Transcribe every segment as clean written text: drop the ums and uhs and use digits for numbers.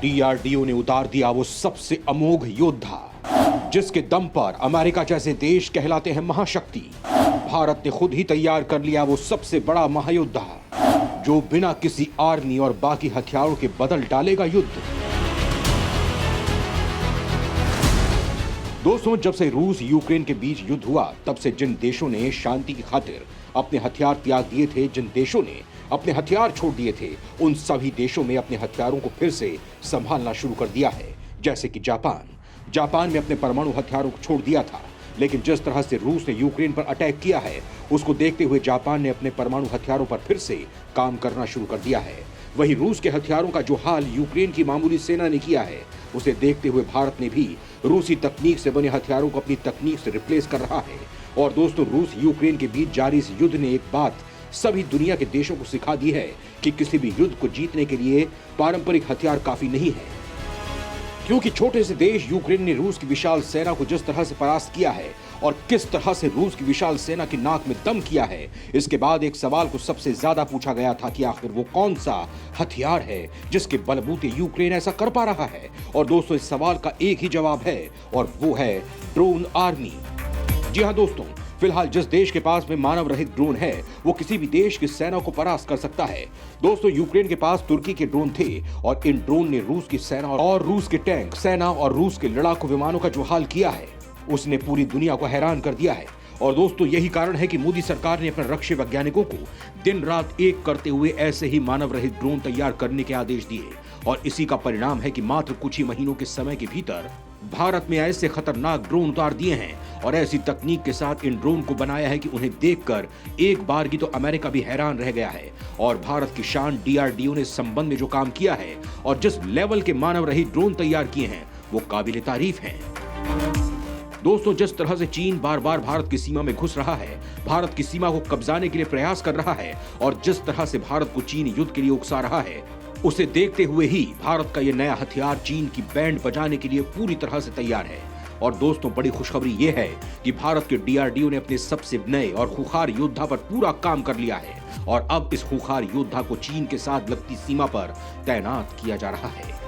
DRDO ने उतार दिया वो सबसे अमोघ योद्धा जिसके दम पर अमेरिका जैसे देश कहलाते हैं महाशक्ति। भारत ने खुद ही तैयार कर लिया वो सबसे बड़ा महायोद्धा जो बिना किसी आर्मी और बाकी हथियारों के बदल डालेगा युद्ध। दोस्तों, जब से रूस यूक्रेन के बीच युद्ध हुआ तब से जिन देशों ने शांति की खातिर अपने हथियार त्याग दिए थे, जिन देशों ने अपने हथियार छोड़ दिए थे, उन सभी देशों में अपने हथियारों को फिर से संभालना शुरू कर दिया है। जैसे कि जापान में अपने परमाणु हथियारों को छोड़ दिया था, लेकिन जिस तरह से रूस ने यूक्रेन पर अटैक किया है उसको देखते हुए जापान ने अपने परमाणु हथियारों पर फिर से काम करना शुरू कर दिया है। वहीं रूस के हथियारों का जो हाल यूक्रेन की मामूली सेना ने किया है उसे देखते हुए भारत ने भी रूसी तकनीक से बने हथियारों को अपनी तकनीक से रिप्लेस कर रहा है। और दोस्तों, रूस यूक्रेन के बीच जारी इस युद्ध ने एक बात सभी दुनिया के देशों को सिखा दी है कि किसी भी युद्ध को जीतने के लिए पारंपरिक हथियार काफी नहीं है। क्योंकि छोटे से देश यूक्रेन ने रूस की विशाल सेना को जिस तरह से परास्त किया है और किस तरह से रूस की विशाल सेना की नाक में दम किया है, इसके बाद एक सवाल को सबसे ज्यादा पूछा गया था कि आखिर वो कौन सा हथियार है जिसके बलबूते यूक्रेन ऐसा कर पा रहा है। और दोस्तों, इस सवाल का एक ही जवाब है और वो है ड्रोन आर्मी। जी हाँ दोस्तों, फिलहाल जिस देश के पास में मानव रहित ड्रोन है वो किसी भी देश की सेना को परास्त कर सकता है। दोस्तों, यूक्रेन के पास तुर्की के ड्रोन थे और इन ड्रोन ने रूस की सेना और रूस के टैंक सेना और रूस के लड़ाकू विमानों का जो हाल किया है उसने पूरी दुनिया को हैरान कर दिया है। और दोस्तों, यही कारण है कि मोदी सरकार ने अपने रक्षा वैज्ञानिकों को दिन रात एक करते हुए ऐसे ही मानव रहित ड्रोन तैयार करने के आदेश दिए। और इसी का परिणाम है कि मात्र कुछ ही महीनों के समय के भीतर भारत में ऐसे खतरनाक ड्रोन उतार दिए हैं और ऐसी तकनीक के साथ इन ड्रोन को बनाया है कि उन्हें देखकर एक बार की तो अमेरिका भी हैरान रह गया है। और भारत की शान डीआरडीओ ने इस संबंध में जो काम किया है और जिस लेवल के मानव रहित ड्रोन तैयार किए हैं वो काबिले तारीफ हैं। दोस्तों, जिस तरह से चीन बार बार भारत की सीमा में घुस रहा है, भारत की सीमा को कब्जाने के लिए प्रयास कर रहा है और जिस तरह से भारत को चीन युद्ध के लिए उकसा रहा है, उसे देखते हुए ही भारत का ये नया हथियार चीन की बैंड बजाने के लिए पूरी तरह से तैयार है। और दोस्तों, बड़ी खुशखबरी ये है कि भारत के डीआरडीओ ने अपने सबसे नए और खूंखार योद्धा पर पूरा काम कर लिया है और अब इस खूंखार योद्धा को चीन के साथ लगती सीमा पर तैनात किया जा रहा है।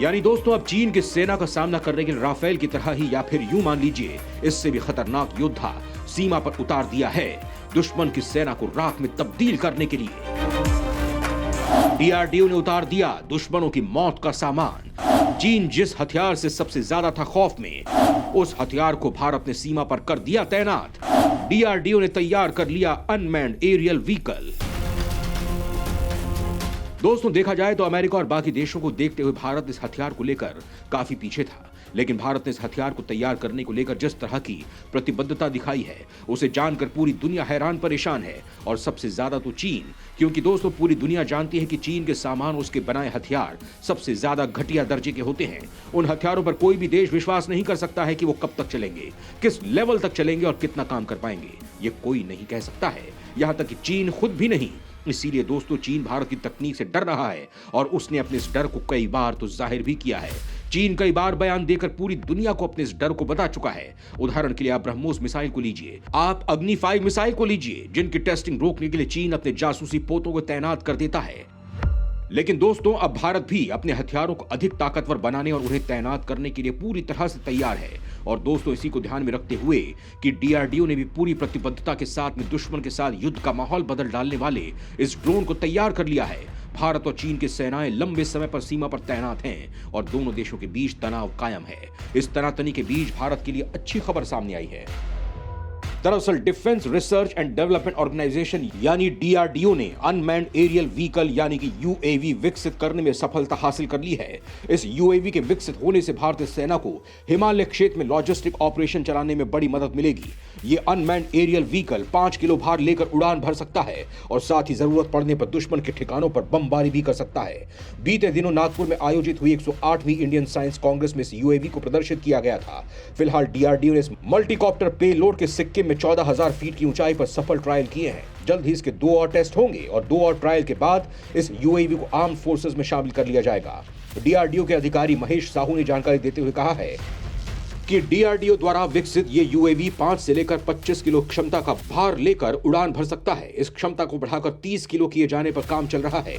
यानी दोस्तों, अब चीन की सेना का सामना करने के लिए राफेल की तरह ही या फिर यूं मान लीजिए इससे भी खतरनाक योद्धा सीमा पर उतार दिया है दुश्मन की सेना को राख में तब्दील करने के लिए। डीआरडीओ ने उतार दिया दुश्मनों की मौत का सामान। चीन जिस हथियार से सबसे ज्यादा था खौफ में, उस हथियार को भारत ने सीमा पर कर दिया तैनात। डीआरडीओ ने तैयार कर लिया अनमैन्ड एरियल व्हीकल। दोस्तों, देखा जाए तो अमेरिका और बाकी देशों को देखते हुए भारत इस हथियार को लेकर काफी पीछे था, लेकिन भारत ने इस हथियार को तैयार करने को लेकर जिस तरह की प्रतिबद्धता दिखाई है उसे जानकर पूरी दुनिया हैरान परेशान है। और सबसे ज्यादा तो चीन, क्योंकि दोस्तों पूरी दुनिया जानती है कि चीन के सामान, उसके बनाए हथियार सबसे ज्यादा घटिया दर्जे के होते हैं। उन हथियारों पर कोई भी देश विश्वास नहीं कर सकता है कि वो कब तक चलेंगे, किस लेवल तक चलेंगे और कितना काम कर पाएंगे, ये कोई नहीं कह सकता है, यहां तक कि चीन खुद भी नहीं। इसीलिए दोस्तों, चीन भारत की तकनीक से डर रहा है और उसने अपने इस डर को कई बार तो जाहिर भी किया है। चीन कई बार बयान देकर पूरी दुनिया को अपने इस डर को बता चुका है। उदाहरण के लिए आप ब्रह्मोस मिसाइल को लीजिए, आप अग्नि 5 मिसाइल को लीजिए, जिनकी टेस्टिंग रोकने के लिए चीन अपने जासूसी पोतों को तैनात कर देता है। लेकिन दोस्तों, अब भारत भी अपने हथियारों को अधिक ताकतवर बनाने और उन्हें तैनात करने के लिए पूरी तरह से तैयार है। और दोस्तों, इसी को ध्यान में रखते हुए कि डीआरडीओ ने भी पूरी प्रतिबद्धता के साथ में दुश्मन के साथ युद्ध का माहौल बदल डालने वाले इस ड्रोन को तैयार कर लिया है। भारत और चीन की सेनाएं लंबे समय पर सीमा पर तैनात हैं और दोनों देशों के बीच तनाव कायम है। इस तनातनी के बीच भारत के लिए अच्छी खबर सामने आई है। दरअसल defence research and development organisation यानी डीआरडीओ ने अनमैन्ड एरियल व्हीकल यानी कि यूएवी विकसित करने में सफलता हासिल कर ली है। इस यूएवी के विकसित होने से भारतीय सेना को हिमालय क्षेत्र में लॉजिस्टिक ऑपरेशन चलाने में बड़ी मदद मिलेगी। ये अनमैन्ड एरियल व्हीकल 5 किलो भार लेकर उड़ान भर सकता है और साथ ही जरूरत पड़ने पर दुश्मन के ठिकानों पर बमबारी भी कर सकता है। बीते दिनों नागपुर में आयोजित हुई 108वीं इंडियन साइंस कांग्रेस में इस यूएवी को प्रदर्शित किया गया था। फिलहाल डीआरडीओ ने इस मल्टीकॉप्टर पेलोड के सिक्किम में 14,000 फीट की ऊंचाई पर सफल ट्रायल किए हैं। जल्द ही इसके 2 और टेस्ट होंगे और 2 और ट्रायल के बाद इस यूएवी को आर्म फोर्सेस में शामिल कर लिया जाएगा। डीआरडीओ के अधिकारी महेश साहू ने जानकारी देते हुए कहा है कि डीआरडीओ द्वारा विकसित ये यूएवी 5 से लेकर 25 किलो क्षमता का भार लेकर उड़ान भर सकता है। इस क्षमता को बढ़ाकर 30 किलो किए जाने पर काम चल रहा है।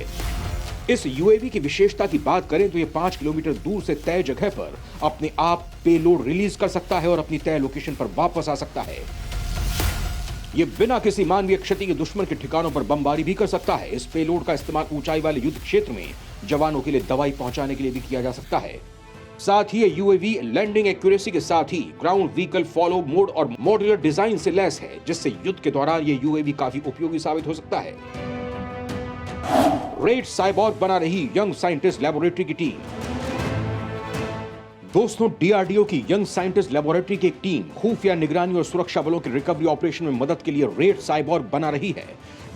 इस यूएवी की विशेषता की बात करें तो ये 5 किलोमीटर दूर से तय जगह पर अपने आप पेलोड रिलीज कर सकता है और अपनी तय लोकेशन पर वापस आ सकता है। ये बिना किसी मानवीय क्षति के दुश्मन के ठिकानों पर बमबारी भी कर सकता है। इस पेलोड का इस्तेमाल ऊंचाई वाले युद्ध क्षेत्र में जवानों के लिए दवाई पहुंचाने के लिए भी किया जा सकता है। साथ ही ये यूएवी लैंडिंग एक्यूरेसी के साथ ही ग्राउंड व्हीकल फॉलो मोड और मॉड्यूलर डिजाइन से लैस है, जिससे युद्ध के दौरान ये यूएवी काफी उपयोगी साबित हो सकता है। रेड साइबॉर्ग बना रही यंग साइंटिस्ट लेबोरेटरी की टीम। दोस्तों, डीआरडीओ की यंग साइंटिस्ट लेबोरेटरी की एक टीम खुफिया निगरानी और सुरक्षा बलों के रिकवरी ऑपरेशन में मदद के लिए रेड साइबॉर्ग बना रही है।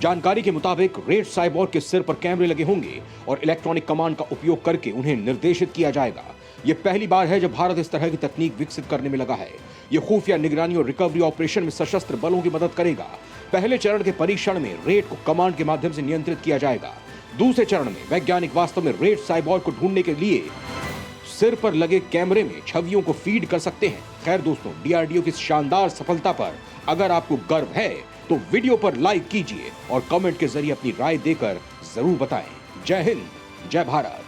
जानकारी के मुताबिक रेड साइबॉर्ग के सिर पर कैमरे लगे होंगे और इलेक्ट्रॉनिक कमांड का उपयोग करके उन्हें निर्देशित किया जाएगा। यह पहली बार है जब भारत इस तरह की तकनीक विकसित करने में लगा है। यह खुफिया निगरानी और रिकवरी ऑपरेशन में सशस्त्र बलों की मदद करेगा। पहले चरण के परीक्षण में रेड को कमांड के माध्यम से नियंत्रित किया जाएगा। दूसरे चरण में वैज्ञानिक वास्तव में रेड साइबॉर्ग को ढूंढने के लिए सिर पर लगे कैमरे में छवियों को फीड कर सकते हैं। खैर दोस्तों, डीआरडीओ की शानदार सफलता पर अगर आपको गर्व है तो वीडियो पर लाइक कीजिए और कमेंट के जरिए अपनी राय देकर जरूर बताएं। जय हिंद, जय भारत।